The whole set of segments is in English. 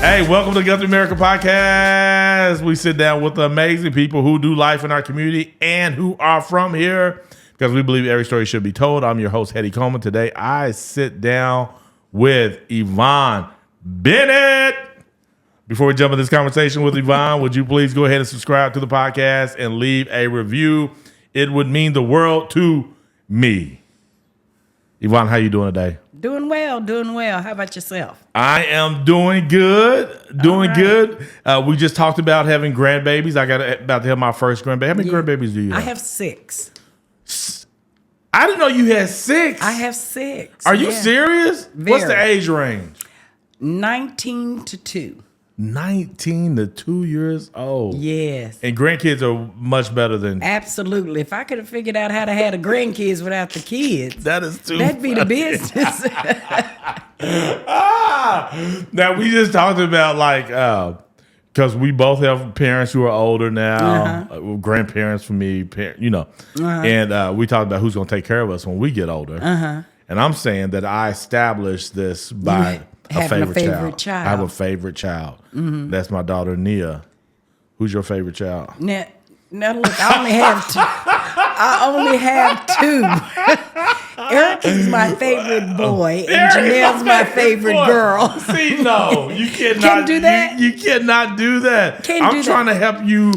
Hey, welcome to GuthrieAmerica podcast. We sit down with amazing people who do life in our community and who are from here because we believe every story should be told. I'm your host, Heady. Today, I sit down with Yvonne Bennet. Before we jump into this conversation with Yvonne, would you please go ahead and subscribe to the podcast and leave a review? It would mean the world to me. Yvonne, how you doing today? Doing well. How about yourself? I am doing good. Good. We just talked about having grandbabies. I got about to have my first grandbaby. How many grandbabies do you have? I have 6. I didn't know you had 6. I have 6. Are you serious? Very. What's the age range? 19 to 2. 19 to 2 years old. Yes. And grandkids are much better than... Absolutely. If I could have figured out how to have the grandkids without the kids, that'd be the business. Now, we just talked about because we both have parents who are older now, grandparents for me, and we talked about who's going to take care of us when we get older. And I'm saying that I established this by... a favorite child. I have a favorite child. Mm-hmm. That's my daughter, Nia. Who's your favorite child? Now look, I only have 2. Eric is my favorite boy, and Janelle's my favorite girl. See, no, you cannot Can't do that. You cannot do that. I'm trying to help you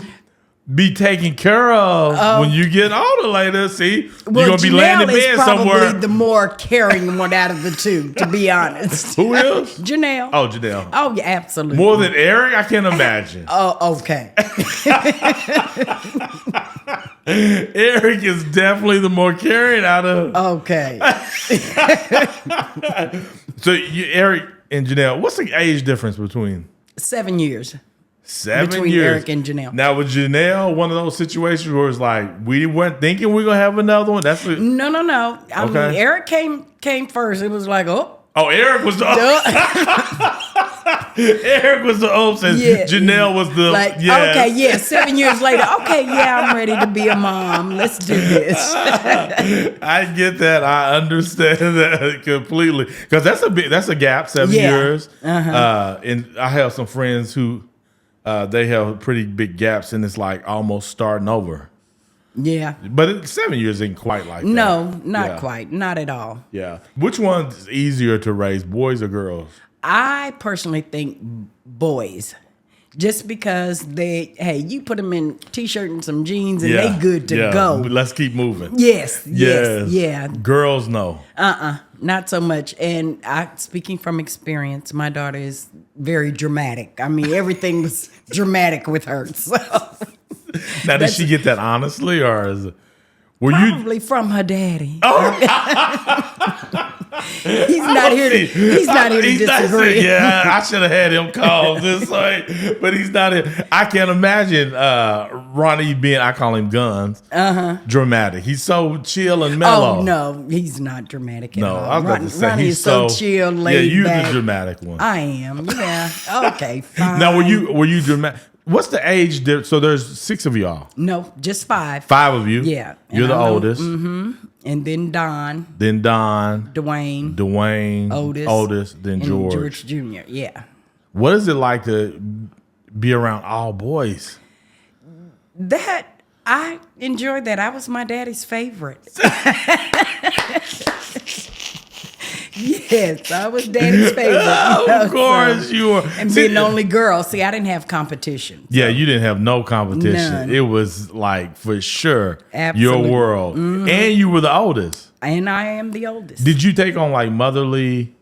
be taken care of when you get older later. See, you're gonna be laying in bed somewhere. Probably the more caring one out of the 2, to be honest. Who is? Janelle. Oh, Janelle. Oh, yeah, absolutely. More than Eric, I can't imagine. Oh, okay. Eric is definitely the more caring out of. Okay. So, Eric and Janelle, what's the age difference between? 7 years. 7 between years. Eric and Janelle. Now, with Janelle, one of those situations where it's like we weren't thinking we are gonna have another one. That's what, No. I mean, Eric came first. It was like, Eric was the Eric was the and Janelle was the 7 years later. Okay, I'm ready to be a mom. Let's do this. I get that. I understand that completely because that's a gap. 7 years. And I have some friends who. They have pretty big gaps, and it's like almost starting over. Yeah. But 7 years ain't quite like that. No, not quite. Not at all. Yeah. Which one's easier to raise, boys or girls? I personally think boys. Just because you put them in T-shirt and some jeans and they good to go. Let's keep moving. Yes. Yeah. Girls, no. Not so much. And speaking from experience, my daughter is very dramatic. I mean, everything was dramatic with her. So. Now, did she get that honestly, or is it? Probably from her daddy. He's not here to disagree. I should have had him call this way, but he's not here. I can't imagine Ronnie being, I call him Guns, dramatic. He's so chill and mellow. Oh, no, he's not dramatic at all. I was about to say, Ronnie is so chill, laid you're back. the dramatic one. I am, yeah. Okay, fine. Now, were you dramatic? What's the age difference? So there's 6 of y'all. No, just 5. 5 of you. Yeah. You're the oldest. Mm-hmm. And then Don. Dwayne. Otis. Then George. George Jr., yeah. What is it like to be around all boys? I enjoyed that. I was my daddy's favorite. Yes, I was daddy's favorite. Of course you were. And being the only girl. See, I didn't have competition. So. Yeah, you didn't have no competition. None. It was like, for sure, Absolutely. your world. Mm-hmm. And you were the oldest. And I am the oldest. Did you take on like motherly?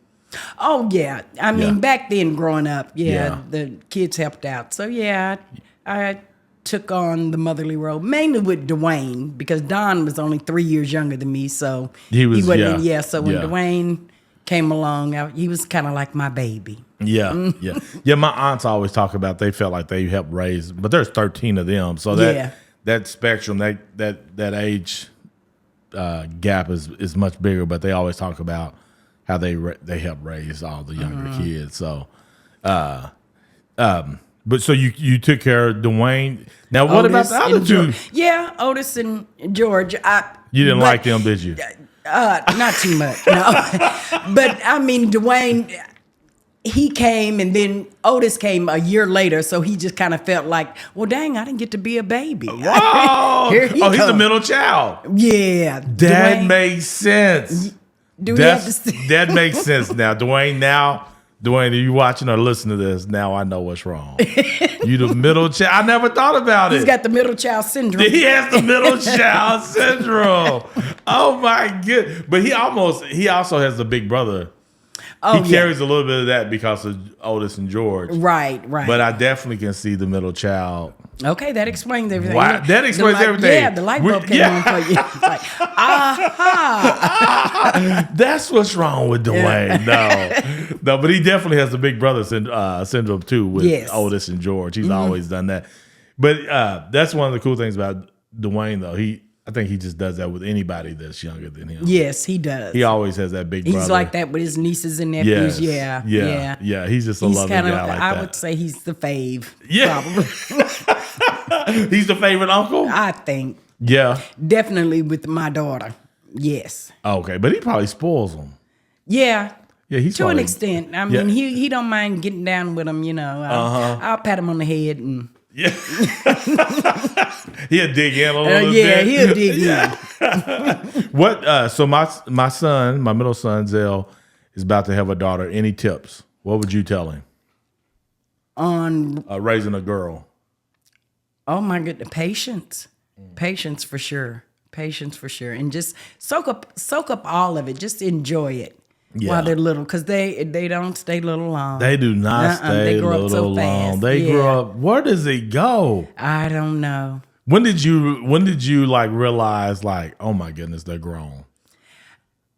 Oh, yeah. I mean, back then growing up, the kids helped out. So, I took on the motherly role, mainly with Dwayne, because Don was only 3 years younger than me. So he wasn't. So when Dwayne came along, he was kind of like my baby. Yeah. My aunts always talk about they felt like they helped raise, but there's 13 of them, so that spectrum, that age gap is much bigger. But they always talk about how they help raise all the younger kids. So, but so you took care of Dwayne. Now, what about the other two? Yeah, Otis and George. You didn't like them, did you? Not too much, no. But I mean, Dwayne, he came, and then Otis came a year later, so he just kind of felt like, well, dang, I didn't get to be a baby. Whoa! He's the middle child. Yeah. That makes sense. That makes sense now. Dwayne, are you watching or listening to this? Now I know what's wrong. You the middle child. I never thought about it. He's got the middle child syndrome. He has the middle child syndrome. Oh my good. But he also has the big brother. He carries a little bit of that because of Otis and George. Right. But I definitely can see the middle child. Okay, that explains everything. Wow, that explains everything. Yeah, the light bulb came on for you. It's like, aha. That's what's wrong with Dwayne. No, but he definitely has the big brother syndrome too with Otis and George. He's always done that. But that's one of the cool things about Dwayne, though. I think he just does that with anybody that's younger than him. Yes, he does. He always has that big brother. He's like that with his nieces and nephews. Yes. Yeah. He's just a loving guy like that. I would say he's the fave. Yeah. Probably. He's the favorite uncle? I think. Yeah. Definitely with my daughter. Yes. Okay, but he probably spoils them. Yeah. Yeah, he's to an extent. I mean, he don't mind getting down with them, I'll pat him on the head and... Yeah. He'll dig in a little bit. Yeah, he'll dig in. What? So my middle son, Zell, is about to have a daughter. Any tips? What would you tell him? On raising a girl. Oh my goodness, patience. Patience for sure. And just soak up all of it. Just enjoy it. While they're little, because they don't stay little long. They do not stay little long. Fast. They grow up. Where does it go? I don't know. When did you like realize like, oh my goodness, they're grown?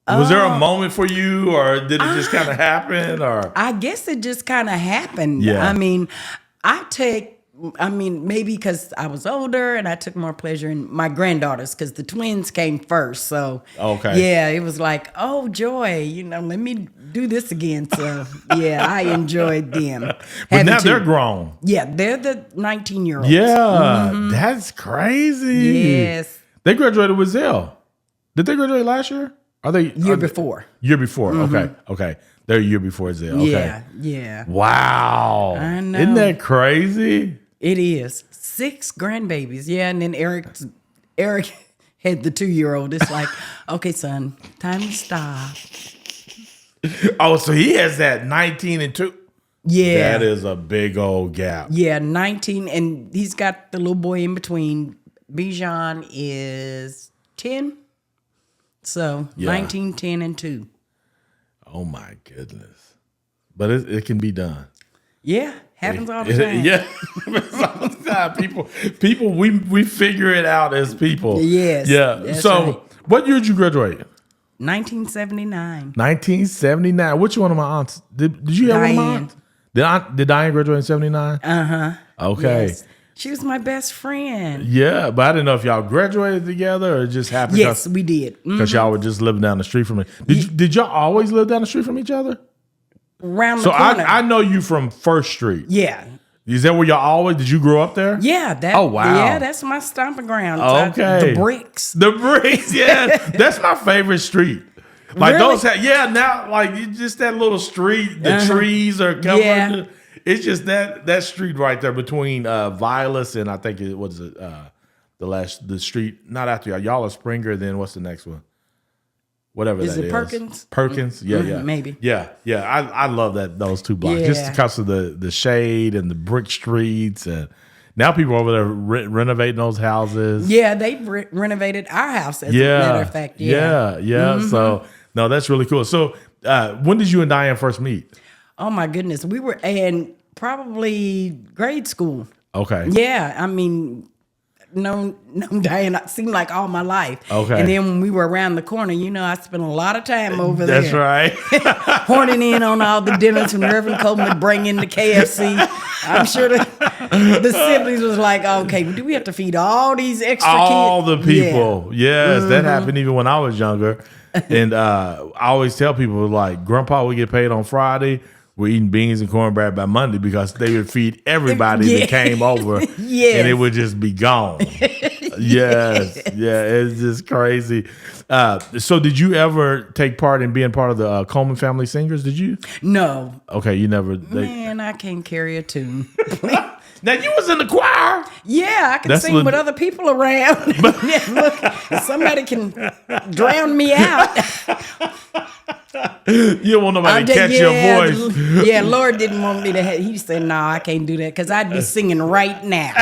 Was there a moment for you, or did it just kind of happen? Or I guess it just kind of happened. Yeah. I mean, maybe because I was older and I took more pleasure in my granddaughters because the twins came first. So, yeah, it was like, oh, joy, let me do this again. So, yeah, I enjoyed them. But now they're grown. Yeah, they're the 19-year-olds. Yeah, that's crazy. Yes. They graduated with Zell. Did they graduate last year? Year before. Year before. Okay. They're a year before Zell. Okay. Yeah. Wow. I know. Isn't that crazy? It is. 6 grandbabies. Yeah, and then Eric had the 2-year-old. It's like, okay, son, time to stop. Oh, so he has that 19 and 2. Yeah. That is a big old gap. Yeah, 19, and he's got the little boy in between. Bijan is 10. So 19, 10, and 2. Oh my goodness. But it can be done. Yeah. Happens all the time. Yeah. All the time. People we figure it out as people. Yes. Yeah. So right. What year did you graduate? 1979. 1979. Which one of my aunts? Did you have Diane. one of my aunts? Did Diane graduate in 79? Uh-huh. Okay. Yes. She was my best friend. Yeah, but I didn't know if y'all graduated together or it just happened. Yes, we did. Because y'all were just living down the street from me. Did y'all always live down the street from each other? Around the corner. So I know you from First Street. Yeah. Is that where y'all always? Did you grow up there? Yeah. Oh wow. Yeah, that's my stomping ground. Okay. The bricks. The bricks. Yeah, that's my favorite street. Like really? Now like just that little street. The trees are covered. Yeah. It's just that street right there between Violas and I think the street not after y'all. Y'all are Springer. Then what's the next one? Whatever is that it is. Perkins? Perkins. Yeah. Maybe. Yeah. I love those 2 blocks just because of the shade and the brick streets and. Now people are over there renovating those houses. Yeah, they renovated our house, as a matter of fact. Yeah. So, no, that's really cool. So, when did you and Diane first meet? Oh, my goodness. We were in probably grade school. Okay. Yeah, I mean, known Diane seemed like all my life. Okay. And then when we were around the corner, I spent a lot of time over there. That's right. Horning in on all the dinners when Reverend Coleman would bring in the KFC. I'm sure the siblings was like, okay, do we have to feed all these extra kids? All the people. Yeah. Yes, that happened even when I was younger. And I always tell people, like, Grandpa would get paid on Friday. We're eating beans and cornbread by Monday because they would feed everybody that came over and it would just be gone. Yes. Yeah, it's just crazy. So did you ever take part in being part of the Coleman Family Singers? Did you? No. Okay, you never. Man, I can't carry a tune. Now, you was in the choir. Yeah, I can sing with other people around. Look, somebody can drown me out. You don't want nobody to catch your voice. Yeah, Lord didn't want me to have. He said, no, I can't do that because I'd be singing right now.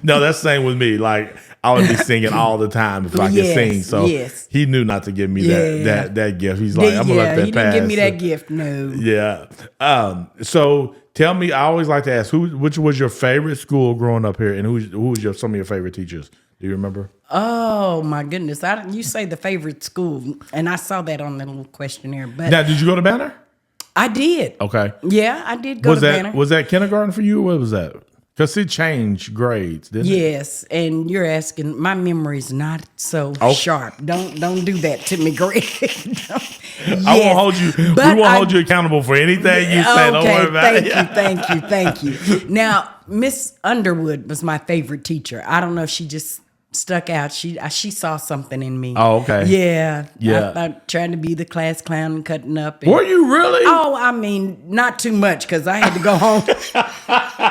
No, that's the same with me. Like, I would be singing all the time if I could sing. So he knew not to give me that gift. He's like, I'm going to let that pass. He didn't give me that gift, no. Yeah. So tell me, I always like to ask, which was your favorite school growing up here, and who was some of your favorite teachers? Do you remember? Oh, my goodness. You say the favorite school, and I saw that on the little questionnaire. But now, did you go to Bennett? I did. Okay. Yeah, I did go to Bennett. Was that kindergarten for you, or what was that? Because it changed grades, didn't it? Yes, and you're asking, my memory's not so sharp. Don't do that to me, Greg. I won't hold you. We won't hold you accountable for anything you say. Don't worry about it. Thank you. Now, Miss Underwood was my favorite teacher. I don't know if she just stuck out. She saw something in me. Oh, okay. Yeah. I tried to be the class clown and cutting up. Were you really? Oh, I mean, not too much because I had to go home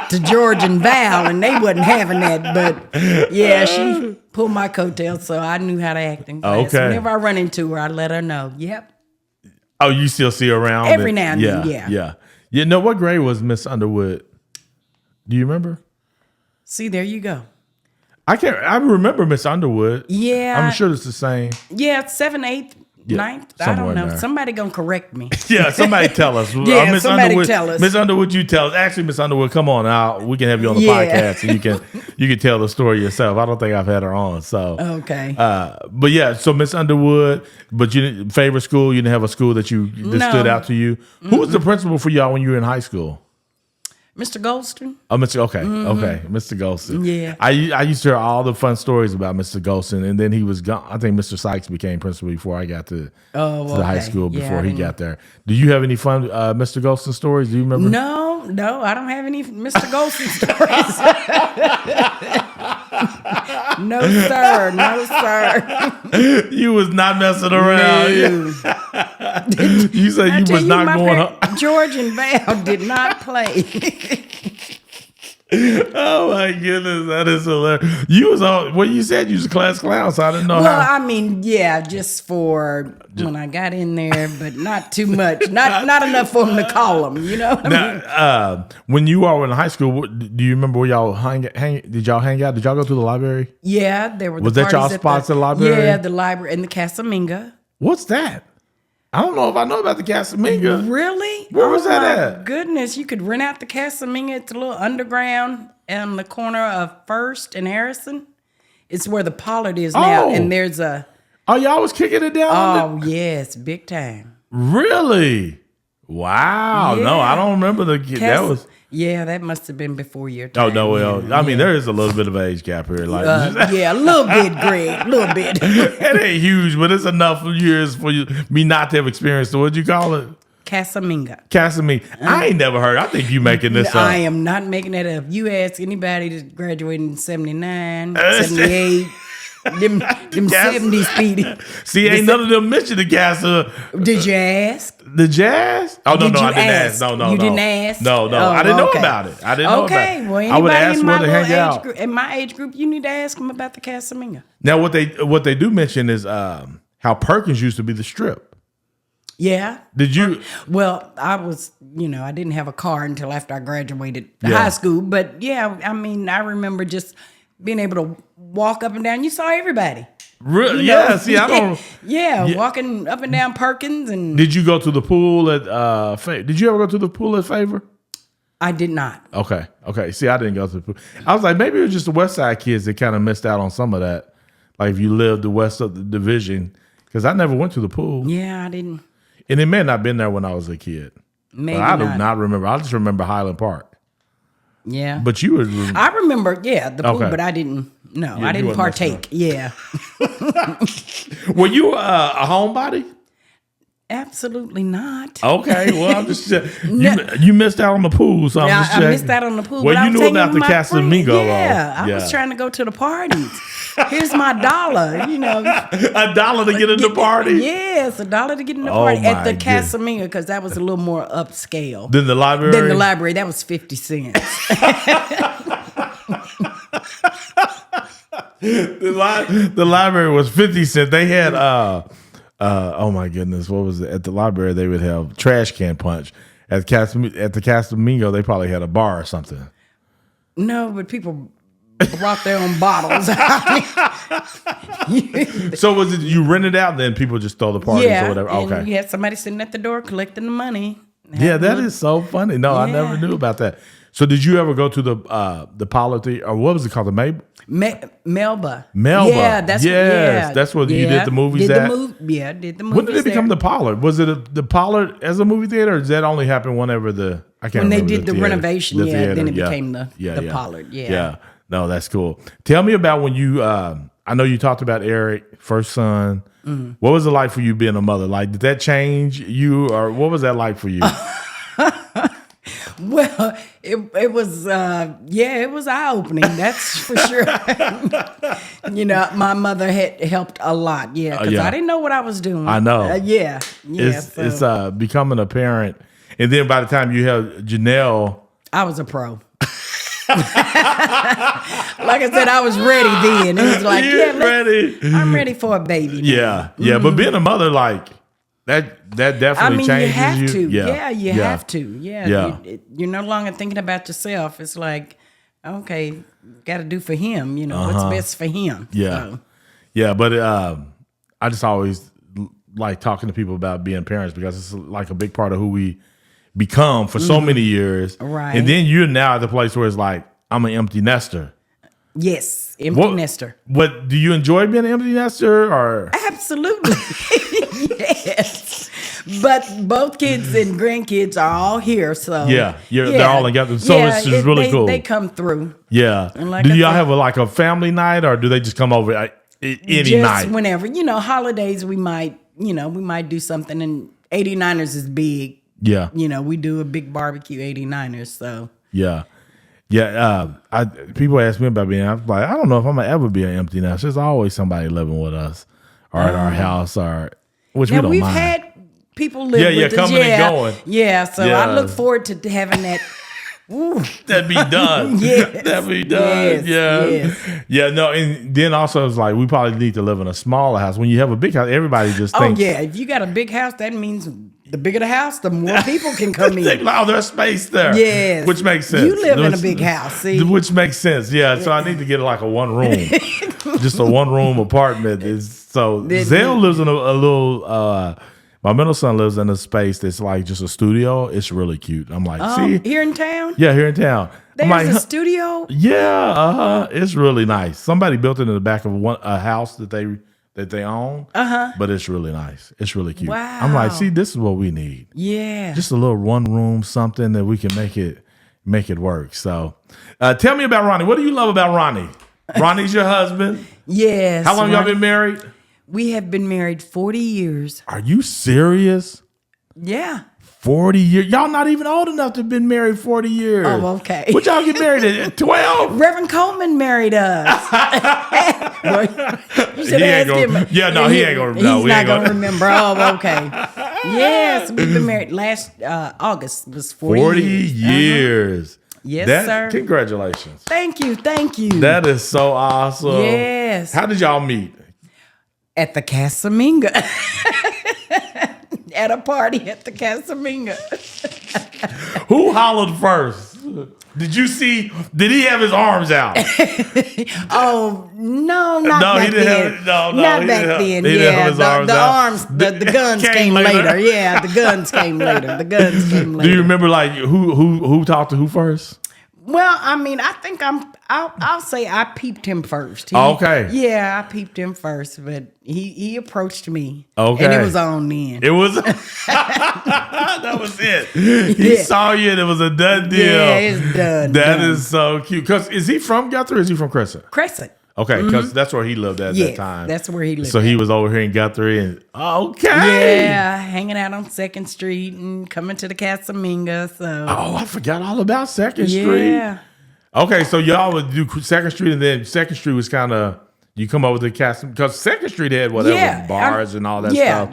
to George and Val, and they wasn't having that. But yeah, she pulled my coattails, so I knew how to act in class. Okay. Whenever I run into her, I let her know. Yep. Oh, you still see her around? Every now and then, Yeah. You know, what grade was Miss Underwood? Do you remember? See, there you go. I remember Miss Underwood. Yeah. I'm sure it's the same. Yeah, 7th, 8th, 9th. I don't know. Somebody gonna correct me. Yeah, somebody tell us. Miss somebody Underwood, tell us. Miss Underwood, you tell us. Actually, Miss Underwood, come on out. We can have you on the podcast, and you can tell the story yourself. I don't think I've had her on. So okay. But yeah, so Miss Underwood. But favorite school? You didn't have a school that stood out to you. Who was the principal for y'all when you were in high school? Mr. Golston. Oh, okay, Mr. Golston. Yeah, I used to hear all the fun stories about Mr. Golston, and then he was gone. I think Mr. Sykes became principal before I got to the high school. Before he got there, do you have any fun Mr. Golston stories? Do you remember? No, I don't have any Mr. Golston stories. No, sir. You was not messing around. No. You said you was not going home. George and Val did not play. Oh my goodness, that is hilarious. You was on. Well, you said you was a class clown, so I didn't know how. Well, I mean, yeah, just when I got in there, but not too much, not enough for them to call them. You know. When you all were in high school, do you remember where y'all hang? Did y'all hang out? Did y'all go to the library? Yeah, there were. Was that y'all spots at the library? Yeah, the library and the Casaminga. What's that? I don't know if I know about the Casaminga. Really? Where was that at? Goodness, you could rent out the Casaminga. It's a little underground on the corner of First and Harrison. It's where the Pollard is now, and there's a. Oh, y'all was kicking it down? Oh, yes, big time. Really? Wow. Yeah. No, I don't remember that was. Yeah, that must have been before your time. Oh, no, well, I mean, there is a little bit of age gap here. Like, yeah, a little bit, Greg, a little bit. It ain't huge, but it's enough years for me not to have experienced it. What'd you call it? Casaminga. I ain't never heard. I think you making this up. I am not making that up. You ask anybody that graduated in 79, 78. Them 70s speedy. See, ain't none of them mentioned the Casa. Did you ask? The jazz? Oh, no, I didn't ask. No. You didn't ask? No. I didn't know about it. I didn't know about it. Okay, well, I would ask where to hang out. In my age group, you need to ask them about the Casaminga. Now, what they do mention is how Perkins used to be the Strip. Yeah. Did you? Well, I was, I didn't have a car until after I graduated high school. But yeah, I mean, I remember just being able to walk up and down. You saw everybody. Really? Yeah. See, I don't. Yeah, walking up and down Perkins and. Did you go to the pool at Did you ever go to the pool at Favor? I did not. Okay. See, I didn't go to the pool. I was like, maybe it was just the West Side kids that kind of missed out on some of that. Like if you lived the west of the division, because I never went to the pool. Yeah, I didn't. And it may not have been there when I was a kid. Maybe I do not remember. I just remember Highland Park. Yeah. But you were. I remember, the pool, but I didn't. No, I didn't partake. Yeah. Were you a homebody? Absolutely not. Okay, well, I'm just you missed out on the pool, so I'm just checking. I missed out on the pool. Well, but you knew about the Casamigos, though. Yeah, I was trying to go to the parties. Here's my $1, you know. $1 to get in the party? Yes, $1 to get in the party at the Casamigos, because that was a little more upscale. Than the library? Than the library. That was 50 cents. The library was 50 cents. They had oh my goodness, what was it? At the library they would have trash can punch. At the Casamigos, they probably had a bar or something. No, but people brought their own bottles. So was it you rented out and then people just throw the parties or whatever? And okay. you had somebody sitting at the door collecting the money. Yeah, that is so funny. No, I never knew about that. So did you ever go to the Pollard or what was it called? The Melba. Yeah, that's that's where you did the movies at. Did the movies. When did it become the Pollard? Was it the Pollard as a movie theater, or does that only happen whenever when they did the renovation? Then it became the Pollard. Yeah. No, that's cool. Tell me about when you. I know you talked about Eric, first son. Mm. What was it like for you being a mother? Like, did that change you, or what was that like for you? Well, it was it was eye opening. That's for sure. You know, my mother had helped a lot. Yeah, because I didn't know what I was doing. I know. It's becoming a parent, and then by the time you have Janelle, I was a pro. Like I said, I was ready then. It was like, I'm ready for a baby now. Yeah. But being a mother, like that definitely changes you have you. to. Yeah, you have to. Yeah. You're no longer thinking about yourself. It's like, okay, got to do for him. You know, what's best for him. Yeah. So. Yeah, but I just always like talking to people about being parents because it's like a big part of who we become for so many years. Right. And then you're now at the place where it's like, I'm an empty nester. Yes, empty nester. What do you enjoy being an empty nester or? Absolutely. Yes. But both kids and grandkids are all here, so they're all together. So it's just really cool. They come through. Yeah. Like do y'all have a family night, or do they just come over any night? Just whenever. You know, holidays we might do something, and 89ers is big. Yeah. You know, we do a big barbecue 89ers, so. Yeah. Yeah. People ask me about being, I'm like, I don't know if I'm going to ever be an empty nester. There's always somebody living with us or at our house, which we don't we've mind. had people live with us. Coming and going. Yeah, so I look forward to having that. That'd be done. Yes. That'd be done. Yes. Yeah, no, and then also it's like we probably need to live in a smaller house. When you have a big house, everybody just thinks. Oh, yeah. If you got a big house, that means the bigger the house, the more people can come in. There's space there. Yes. Which makes sense. You live in a big house, see? Which makes sense, yeah. So I need to get like a one room. Just a one room apartment. Zell lives in a little, my middle son lives in a space that's like just a studio. It's really cute. I'm like, see? Here in town? Yeah, here in town. There's a studio? Yeah, it's really nice. Somebody built it in the back of a house that they own. But it's really nice. It's really cute. Wow. I'm like, see, this is what we need. Yeah. Just a little one room, something that we can make it work. So tell me about Ronnie. What do you love about Ronnie? Ronnie's your husband? Yes. How long y'all been married? We have been married 40 years. Are you serious? Yeah. 40 years. Y'all not even old enough to have been married 40 years. Oh, okay. What y'all get married at 12? Reverend Coleman married us. You should ask him. Yeah, no, he ain't going to remember. He's not going to remember. Oh, okay. Yes, we've been married last August was 40 years. Years. Yes, sir. Congratulations. Thank you. That is so awesome. Yes. How did y'all meet? At the Casaminga. At a party at the Casaminga. Who hollered first? Did he have his arms out? Oh, no, not back then. Not back then. Yeah, the guns came later. Yeah, the guns came later. Do you remember like who talked to who first? Well, I mean, I think I'll say I peeped him first. Okay. Yeah, I peeped him first, but he approached me. Okay. And it was on then. It was that was it. He saw you and it was a done deal. Yeah, it's done. That is so cute. Because is he from Guthrie or is he from Crescent? Crescent. Okay, because that's where he lived at that time. That's where he lived. So he was over here in Guthrie, and yeah, hanging out on 2nd Street and coming to the Casaminga. So I forgot all about 2nd Street. Yeah. Okay, so y'all would do 2nd Street, and then 2nd Street was kind of you come over to Casaminga because 2nd Street had whatever bars and all that stuff.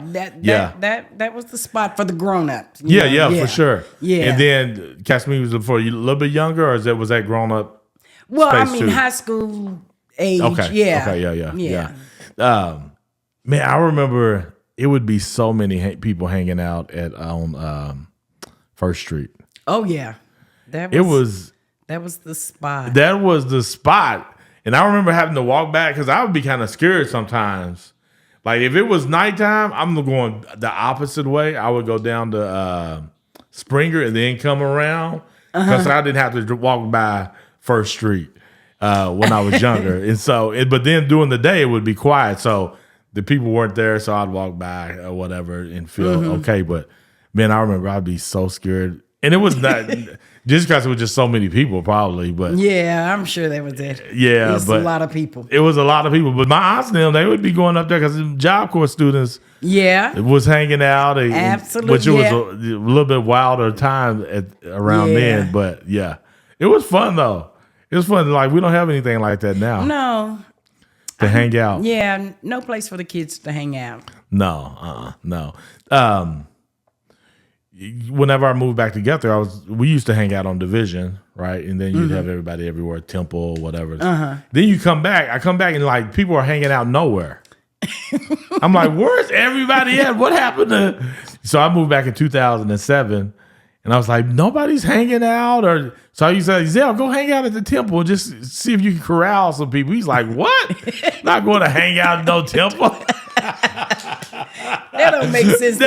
That was the spot for the grown-ups. For sure. Yeah, and then Casaminga was before you a little bit younger, or was that grown up? Well, I mean, high school age. Okay. Yeah. Man, I remember it would be so many people hanging out on 1st Street. Oh yeah, that was the spot. That was the spot, and I remember having to walk back because I would be kind of scared sometimes. Like if it was nighttime, I'm going the opposite way. I would go down to Springer and then come around because I didn't have to walk by 1st Street when I was younger. And so, but then during the day, it would be quiet. So the people weren't there. So I'd walk by or whatever and feel okay. But man, I remember I'd be so scared. And it was not just because it was just so many people probably. But yeah, I'm sure that was it. Yeah. But a lot of people. It was a lot of people. But my aunts and them, they would be going up there because Job Corps students was hanging out. Absolutely. Which it was a little bit wilder time around then. But yeah, it was fun though. It was fun. Like we don't have anything like that now. No. To hang out. Yeah, no place for the kids to hang out. No. Whenever I moved back together, we used to hang out on Division, right? And then you'd have everybody everywhere, Temple, whatever. Then you come back. I come back and like people are hanging out nowhere. I'm like, where's everybody at? What happened to? So I moved back in 2007. And I was like, nobody's hanging out. So I used to say, Zell, go hang out at the Temple. Just see if you can corral some people. He's like, what? Not going to hang out at no Temple. That don't make sense.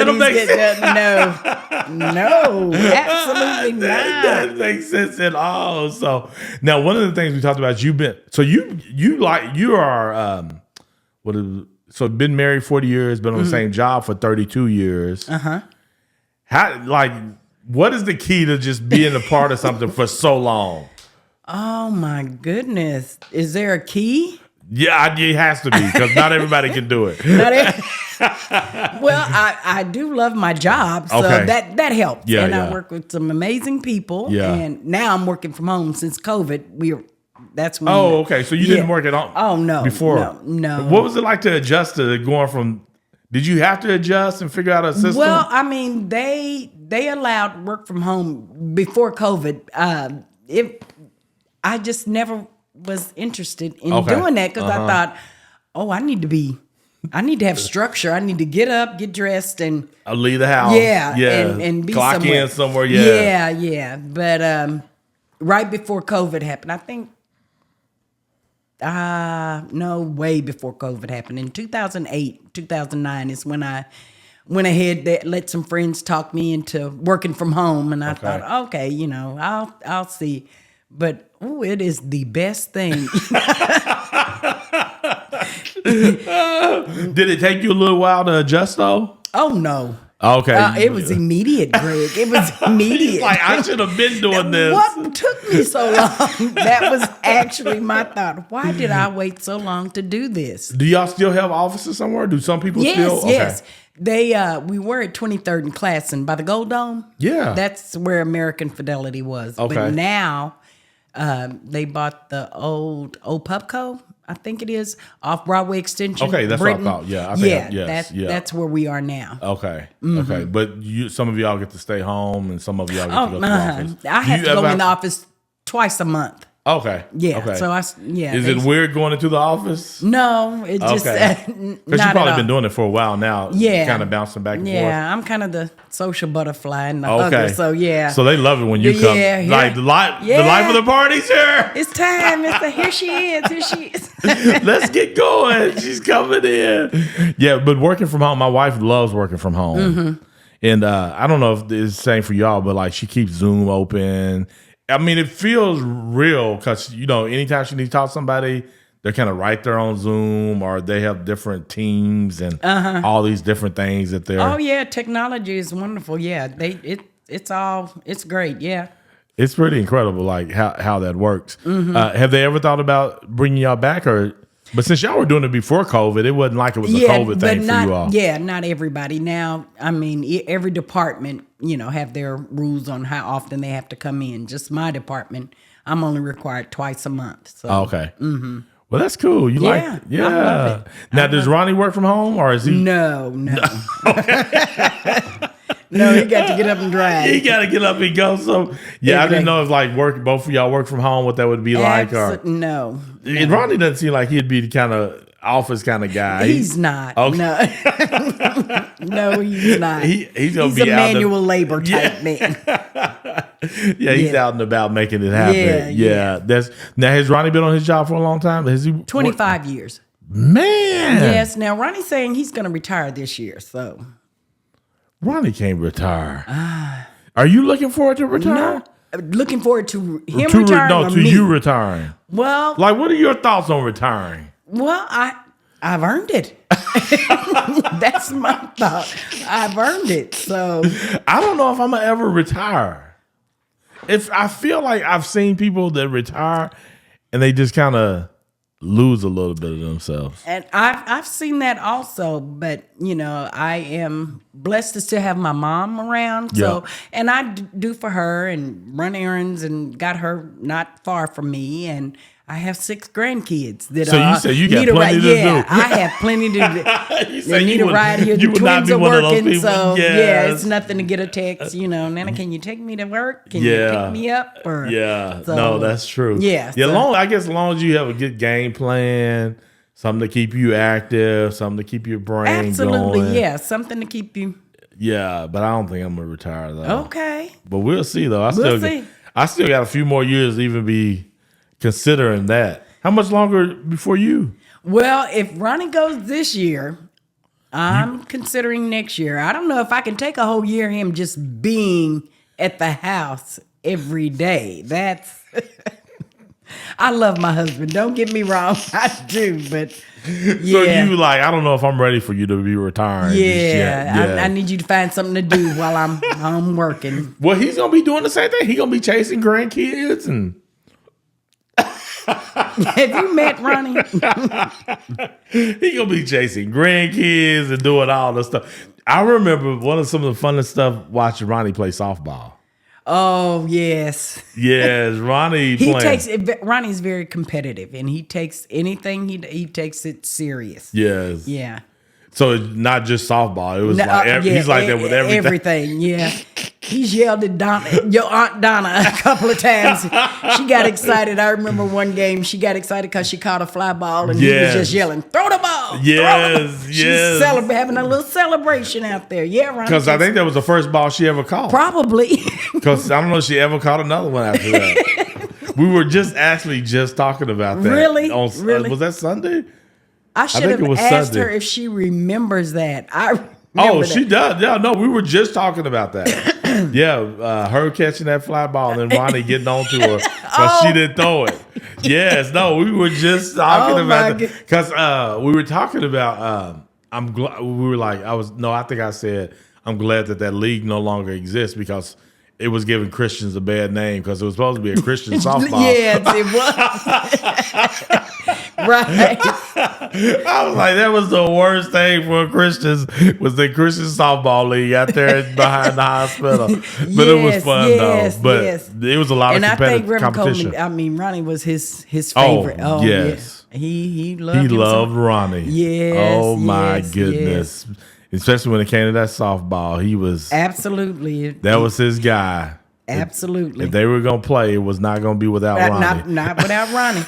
No, absolutely not. That doesn't make sense at all. So now one of the things we talked about, been married 40 years, been on the same job for 32 years. What is the key to just being a part of something for so long? Oh my goodness. Is there a key? Yeah, it has to be because not everybody can do it. Well, I do love my job, so that helps. Yeah, I work with some amazing people. Yeah. And now I'm working from home since COVID. That's when. Oh, okay. So you didn't work at all? Oh no. Before? No. What was it like to adjust to going from? Did you have to adjust and figure out a system? Well, I mean, they allowed work from home before COVID. I just never was interested in doing that because I thought, I need to have structure. I need to get up, get dressed, and I'll leave the house. And be clock somewhere. In somewhere. Yeah. But right before COVID happened, I think. No, way before COVID happened. In 2008, 2009 is when I went ahead, let some friends talk me into working from home. And I thought, okay, I'll see. But, it is the best thing. Did it take you a little while to adjust though? Oh, no. Okay. It was immediate, Greg. It was immediate. Like, I should have been doing this. What took me so long? That was actually my thought. Why did I wait so long to do this? Do y'all still have offices somewhere? Do some people still? Yes. We were at 23rd and Classen by the Gold Dome. Yeah. That's where American Fidelity was. Okay. But now they bought the old Pubco, I think it is, off Broadway Extension. Okay, that's Britain. what I thought. Yeah, I think That's where we are now. Okay, okay. But some of y'all get to stay home, and some of y'all get to go to the office. I have to go in the office twice a month. Okay. Yeah. Okay. So Is it weird going into the office? No, it just because you've probably been doing it for a while now. Yeah. Kind of bouncing back and forth. Yeah, I'm kind of the social butterfly and the hugger. So yeah. So they love it when you come. Yeah. Like the life of the party's here. It's time. Here she is. Here she is. Let's get going. She's coming in. Yeah, but working from home, my wife loves working from home. Mm-hmm. And I don't know if it's the same for y'all, but like she keeps Zoom open. I mean, it feels real because, anytime she needs to talk to somebody, they're kind of right there on Zoom, or they have different teams and all these different things that they're. Oh, yeah. Technology is wonderful. Yeah. It's great. Yeah. It's pretty incredible, like how that works. Mm-hmm. Have they ever thought about bringing y'all back, or But since y'all were doing it before COVID, it wasn't like it was a COVID thing for you all. Yeah, not everybody. Now, I mean, every department, have their rules on how often they have to come in. Just my department, I'm only required twice a month. So. Okay. Mm-hmm. Well, that's cool. You like it? Yeah. I love it. Now, does Ronnie work from home or is he? No. No, he got to get up and drive. He got to get up and go. So, I didn't know if both of y'all work from home, what that would be like. Or No. Ronnie doesn't seem like he'd be the kind of office kind of guy. He's not. Okay. No. No, he's not. He's gonna be a manual labor type man. He's out and about making it happen. Yeah. Now, has Ronnie been on his job for a long time? Has he 25 years. Man. Yes. Now, Ronnie's saying he's going to retire this year. So Ronnie can't retire. Are you looking forward to retire? No. Looking forward to him retiring or to me? you retiring. Well, what are your thoughts on retiring? Well, I've earned it. That's my thought. I've earned it. So I don't know if I'm gonna ever retire. I feel like I've seen people that retire and they just kind of lose a little bit of themselves. And I've seen that also, but I am blessed to still have my mom around. So and I do for her and run errands and got her not far from me, and I have 6 grandkids that so you say you got plenty to do. Yeah, I have plenty to do. You they need a ride here. The twins are working, so it's nothing to get a text. Nana, can you take me to work? Can you pick me up? So, no, that's true. Yeah, I guess as long as you have a good game plan, something to keep you active, something to keep your brain going. Something to keep you. Yeah, but I don't think I'm gonna retire though. Okay, but we'll see though. I still got a few more years to even be considering that. How much longer before you? Well, if Ronnie goes this year, I'm considering next year. I don't know if I can take a whole year him just being at the house every day. That's I love my husband. Don't get me wrong. I do, but So you I don't know if I'm ready for you to be retiring. I need you to find something to do while I'm working. Well, he's gonna be doing the same thing. He's gonna be chasing grandkids and have you met Ronnie? He gonna be chasing grandkids and doing all this stuff. I remember some of the funnest stuff watching Ronnie play softball. Oh yes, yes, Ronnie. Ronnie's very competitive, and he takes anything he takes it serious. Yes, yeah. So it's not just softball. It was he's like that with everything. Everything, yeah. He's yelled at your Aunt Donna a couple of times. She got excited. I remember one game she got excited because she caught a fly ball and he was just yelling, "Throw the ball!" Yes, She's having a little celebration out there. Yeah, Ronnie. Because I think that was the first ball she ever caught. Probably. Because I don't know if she ever caught another one after that. We were just talking about that. Really? Really? Was that Sunday? I should have asked her if she remembers that. She does. Yeah, no, we were just talking about that. Her catching that fly ball and then Ronnie getting onto her, but she didn't throw it. Yes, no, we were just talking about that because we were talking about. I'm glad we were like I think I said I'm glad that league no longer exists because it was giving Christians a bad name because it was supposed to be a Christian softball. Yes, it was. Right. I was like, that was the worst thing for Christians was the Christian softball league out there behind the hospital. But it was fun though. But it was a lot of competitive competition. Coleman, Ronnie was his favorite. Oh yes. Yeah. He loved Ronnie. Yes. Oh my goodness. Yes. Especially when it came to that softball. He was absolutely that was his guy. Absolutely. If they were gonna play, it was not gonna be without Ronnie. Not without Ronnie.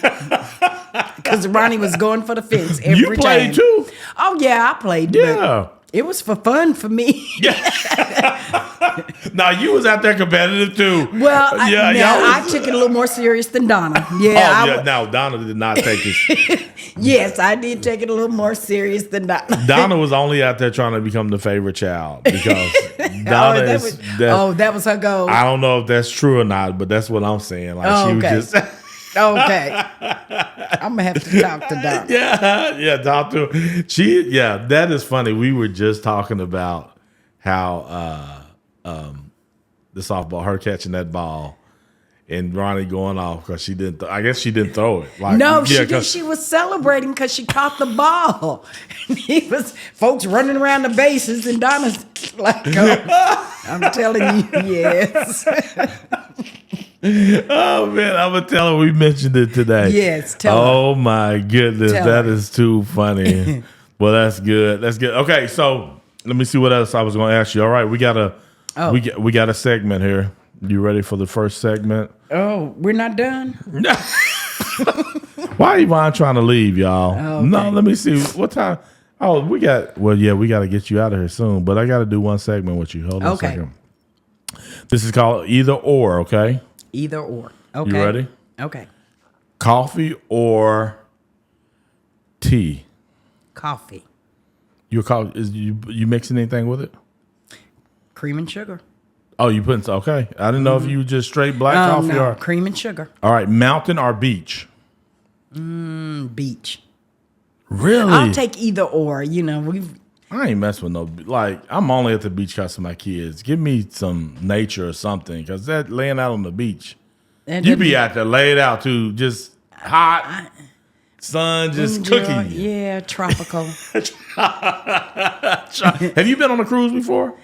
Because Ronnie was going for the fence every time. You played too? Oh yeah, I played. Yeah. It was for fun for me. Now you was out there competitive too. Well, I took it a little more serious than Donna. Yeah. Now Donna did not take it. Yes, I did take it a little more serious than Donna. Donna was only out there trying to become the favorite child because Donna that was her goal. I don't know if that's true or not, but that's what I'm saying. Like she was just. Okay. I'm gonna have to talk to Donna. Talk to her. That is funny. We were just talking about how the softball, her catching that ball, and Ronnie going off because she didn't. I guess she didn't throw it. Like, no, she did. She was celebrating because she caught the ball. And he was folks running around the bases, and Donna's like, oh, I'm telling you, yes. Oh man, I'm gonna tell her we mentioned it today. Yes, tell her. Oh my goodness, that is too funny. Well, that's good. That's good. Okay, so let me see what else I was going to ask you. All right, we got a segment here. You ready for the first segment? Oh, we're not done? Why Yvonne trying to leave, y'all? Okay. No, let me see. What time? Oh, we got to get you out of here soon, but I got to do one segment with you. Hold on a second. This is called Either Or, okay? Either or. Okay. You ready? Okay. Coffee or tea? Coffee. You mixing anything with it? Cream and sugar. Oh, you putting okay. I didn't know if you just straight black coffee no, or cream and sugar. All right, mountain or beach? Beach. Really? I'll take either or. You know, I ain't mess with no I'm only at the beach because of my kids. Give me some nature or something because that laying out on the beach, you be out there laid out too, just hot. Sun just cooking you. Yeah, tropical. Have you been on a cruise before?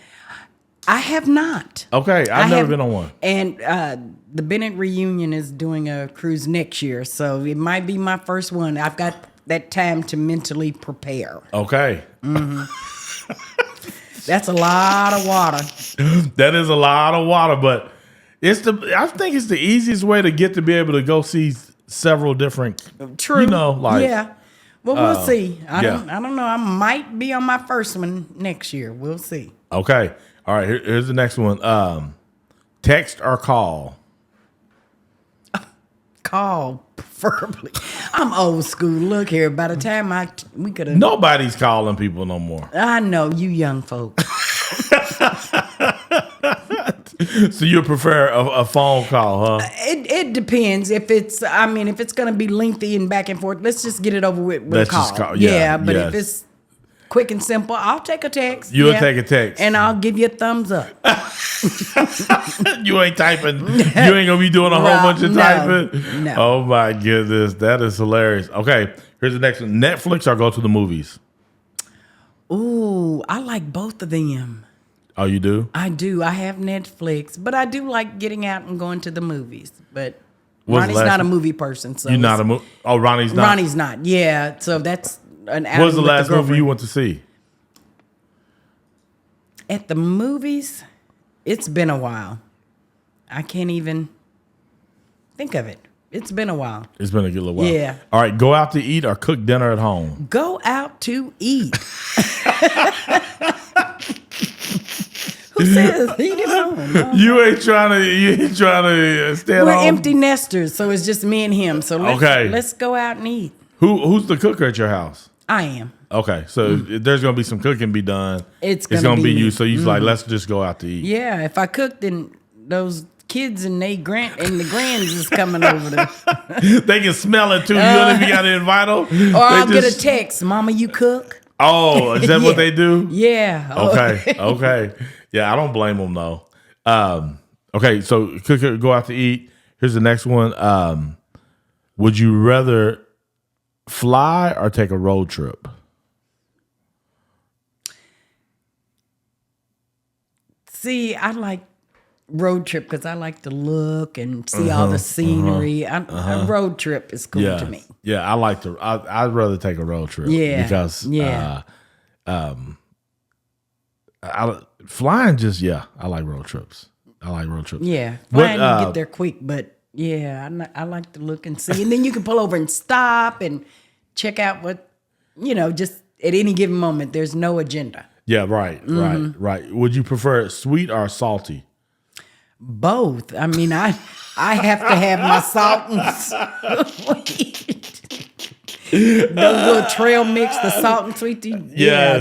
I have not. Okay, I've never been on one. And the Bennett reunion is doing a cruise next year, so it might be my first one. I've got that time to mentally prepare. Okay. That's a lot of water. That is a lot of water, but I think it's the easiest way to get to be able to go see several different. True. You know, yeah. Well, we'll see. I yeah. don't know. I might be on my first one next year. We'll see. Okay. All right. Here's the next one. Text or call? Call, preferably. I'm old school. Look here. By the time we could have. Nobody's calling people no more. I know you young folks. So you prefer a phone call, huh? It depends. If it's going to be lengthy and back and forth, let's just get it over with a call. Just call. Yeah, but if it's quick and simple, I'll take a text. You'll take a text. And I'll give you a thumbs up. You ain't typing. You ain't going to be doing a whole bunch of typing? No. Oh, my goodness. That is hilarious. Okay, here's the next one. Netflix or go to the movies? Ooh, I like both of them. Oh, you do? I do. I have Netflix, but I do like getting out and going to the movies. But Ronnie's not a movie person. So you're not a movie? Oh, Ronnie's not? Ronnie's not. Yeah, so that's an outing. What was the last movie you went to see? At the movies, it's been a while. I can't even think of it. It's been a while. It's been a good little while. Yeah. All right, go out to eat or cook dinner at home? Go out to eat. Who says eat at home? No. You ain't trying to stay at home? We're empty nesters, so it's just me and him. So let's go out and eat. Who's the cooker at your house? I am. Okay, so there's gonna be some cooking be done. It's gonna be you. So you're like, let's just go out to eat. Yeah, if I cook, then those kids and the grands is coming over there. They can smell it too. You don't even gotta invite them. Or I'll get a text, "Mama, you cook?" Oh, is that what they do? Yeah. Okay. Yeah, I don't blame them though. Okay, so cook, go out to eat. Here's the next one. Would you rather fly or take a road trip? See, I like road trip because I like to look and see all the scenery. A road trip is cool to me. Yeah, I'd rather take a road trip. Yeah, because flying I like road trips. Yeah, flying you get there quick, but I like to look and see, and then you can pull over and stop and check out what just at any given moment. There's no agenda. Yeah, right. Would you prefer sweet or salty? Both. I mean, I have to have my salt and sweet. Those little trail mix, the salt and sweet.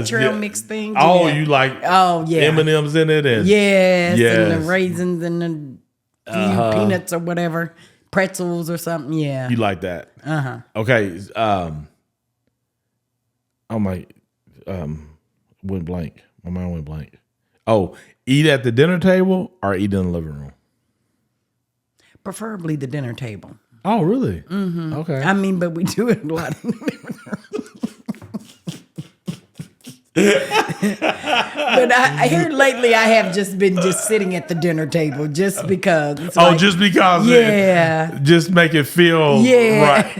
Trail mix thing. Oh, you like M&M's in it? And yes, and the raisins and the peanuts or whatever, pretzels or something. Yeah. You like that? Uh-huh. Okay. Went blank. My mind went blank. Oh, eat at the dinner table or eat in the living room? Preferably the dinner table. Oh, really? Mm-hmm. Okay. I mean, but we do it a lot. But I hear lately I have just been sitting at the dinner table just because. It's like, just because. Yeah. Just make it feel right.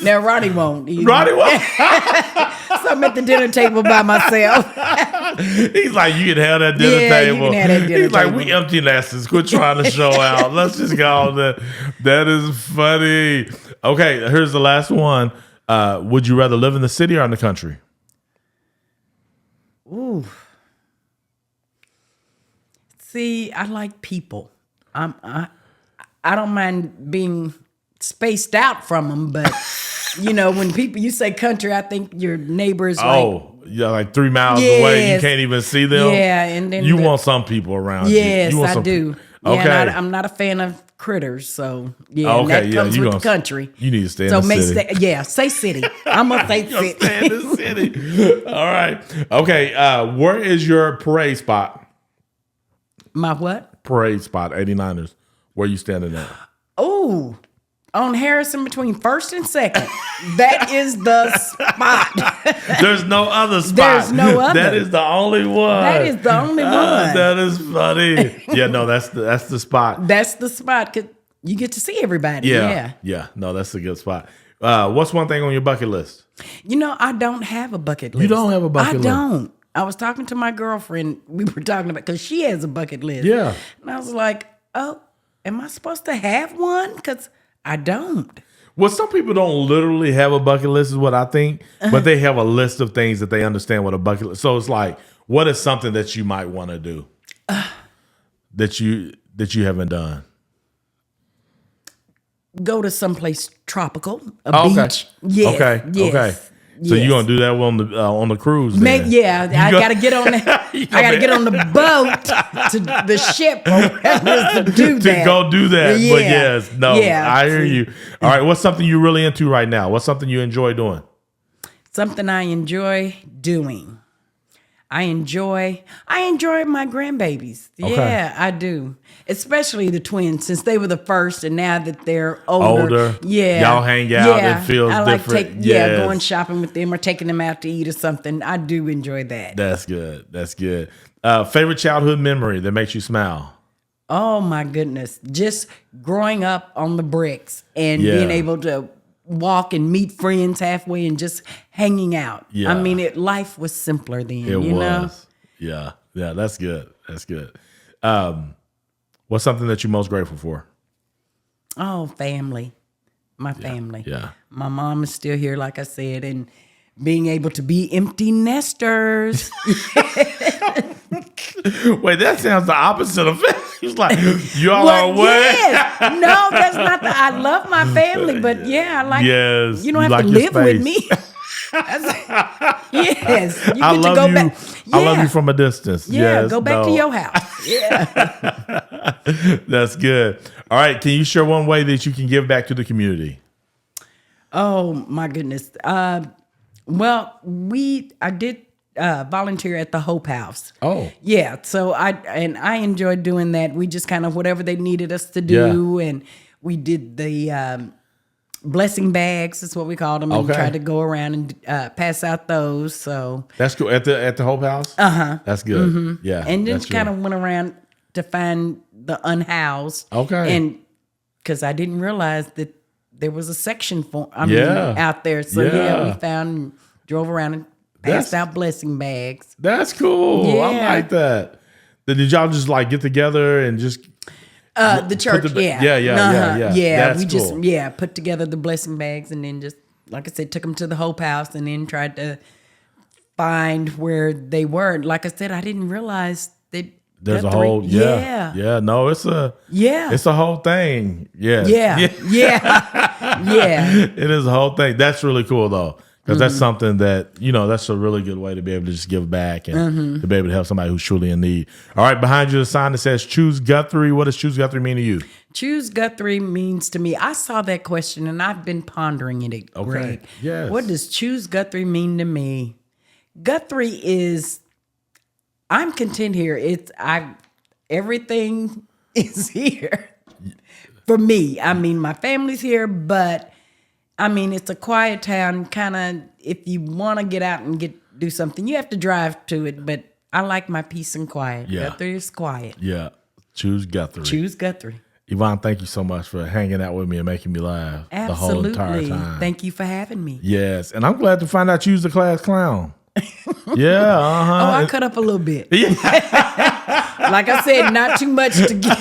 Now Ronnie won't. Ronnie won't. So I'm at the dinner table by myself. He's like, you can have that dinner table. You can have that dinner He's table. like, we empty nesters. Quit trying to show out. Let's just go on that. That is funny. Okay, here's the last one. Would you rather live in the city or in the country? Ooh. See, I like people. I don't mind being spaced out from them, but when you say country, I think your neighbors. Like 3 miles away, you can't even see them. Yeah, and then you want some people around. Yes, you want I do. Okay, and I'm not a fan of critters, so and that comes with the country. You need to stay in the city. Say city. I'm gonna say city. Stay in the city. All right. Okay. Where is your parade spot? My what? Parade spot. 89ers. Where you standing at? Oh, on Harrison between 1st and 2nd. That is the spot. There's no other spot. There's no other. That is the only one. That is the only one. That is funny. Yeah, no, that's the spot. That's the spot because you get to see everybody. Yeah. No, that's a good spot. What's one thing on your bucket list? I don't have a bucket list. You don't have a bucket list? I don't. I was talking to my girlfriend. We were talking about because she has a bucket list. Yeah. And I was like, oh, am I supposed to have one? Because I don't. Well, some people don't literally have a bucket list is what I think, but they have a list of things that they understand what a bucket list. So it's like, what is something that you might want to do that you haven't done? Go to someplace tropical, beach. Yes. Okay. Yes. Okay. So you're gonna do that on the cruise? Then. I gotta get on the boat to the ship or whatever to do that. To go do that. Yeah. But yes, no, Yeah. I hear you. All right, what's something you're really into right now? What's something you enjoy doing? Something I enjoy doing. I enjoy my grandbabies. Okay. Yeah, I do. Especially the twins, since they were the first, and now that they're older. Yeah. Y'all hang out. It feels different. Going shopping with them or taking them out to eat or something. I do enjoy that. That's good. That's good. Favorite childhood memory that makes you smile? Oh my goodness. Just growing up on the bricks and being able to walk and meet friends halfway and just hanging out. Yeah. I mean, life was simpler then. It was. Know? Yeah. Yeah. That's good. That's good. What's something that you're most grateful for? Oh, family. My family. Yeah. My mom is still here, like I said, and being able to be empty nesters. Wait, that sounds the opposite of it. He's like, y'all are away. Yes. No, that's not I love my family, but I like, you don't have to live with me. Yes. You I get love to go you. back. Yeah. I love you from a distance. Yeah, yes, go back to your house. Yeah. That's good. All right. Can you share one way that you can give back to the community? Oh my goodness. Well, I did volunteer at the Hope House. Oh. Yeah. So I enjoyed doing that. We just kind of whatever they needed us to do. And we did the blessing bags is what we called them. And tried to go around and pass out those. So that's cool. At the Hope House? Uh-huh. That's good. Mm-hmm. Yeah. And then kind of went around to find the unhoused. Okay. And because I didn't realize that there was a section out there. So we found, drove around and passed out blessing bags. That's cool. Yeah. I like that. Did y'all just like get together and just the church? Yeah. That's we just cool. put together the blessing bags and then just like I said, took them to the Hope House and then tried to find where they were. Like I said, I didn't realize that there's a whole no, it's a whole thing. Yeah. It is a whole thing. That's really cool though. Because that's something that, that's a really good way to be able to just give back and to be able to help somebody who's truly in need. All right, behind you, the sign that says Choose Guthrie. What does Choose Guthrie mean to you? Choose Guthrie means to me, I saw that question and I've been pondering it, Greg. Yes. What does Choose Guthrie mean to me? Guthrie is, I'm content here. Everything is here. For me, I mean, my family's here, but I mean, it's a quiet town. Kind of, if you want to get out and do something, you have to drive to it. But I like my peace and quiet. Yeah. Guthrie is quiet. Yeah. Choose Guthrie. Choose Guthrie. Yvonne, thank you so much for hanging out with me and making me laugh the whole entire time. Thank you for having me. Yes. And I'm glad to find out you was the class clown. Yeah. Uh-huh. Oh, I cut up a little bit. Yeah. Like I said, not too much to get.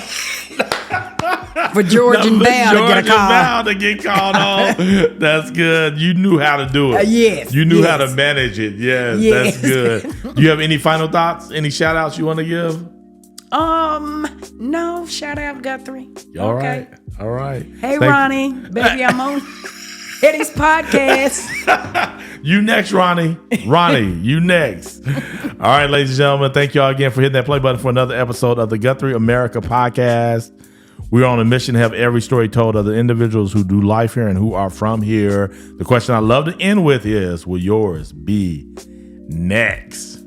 For George and Val to get a call. Val to get called on. That's good. You knew how to do it. Yes. You knew how to manage it. Yes, that's good. Do you have any final thoughts? Any shout outs you want to give? No. Shout out Guthrie. All right. Hey, Ronnie. Baby, I'm on Heady's podcast. You next, Ronnie. Ronnie, you next. All right, ladies and gentlemen, thank you all again for hitting that play button for another episode of the GuthrieAmerica podcast. We're on a mission to have every story told of the individuals who do life here and who are from here. The question I love to end with is, will yours be next?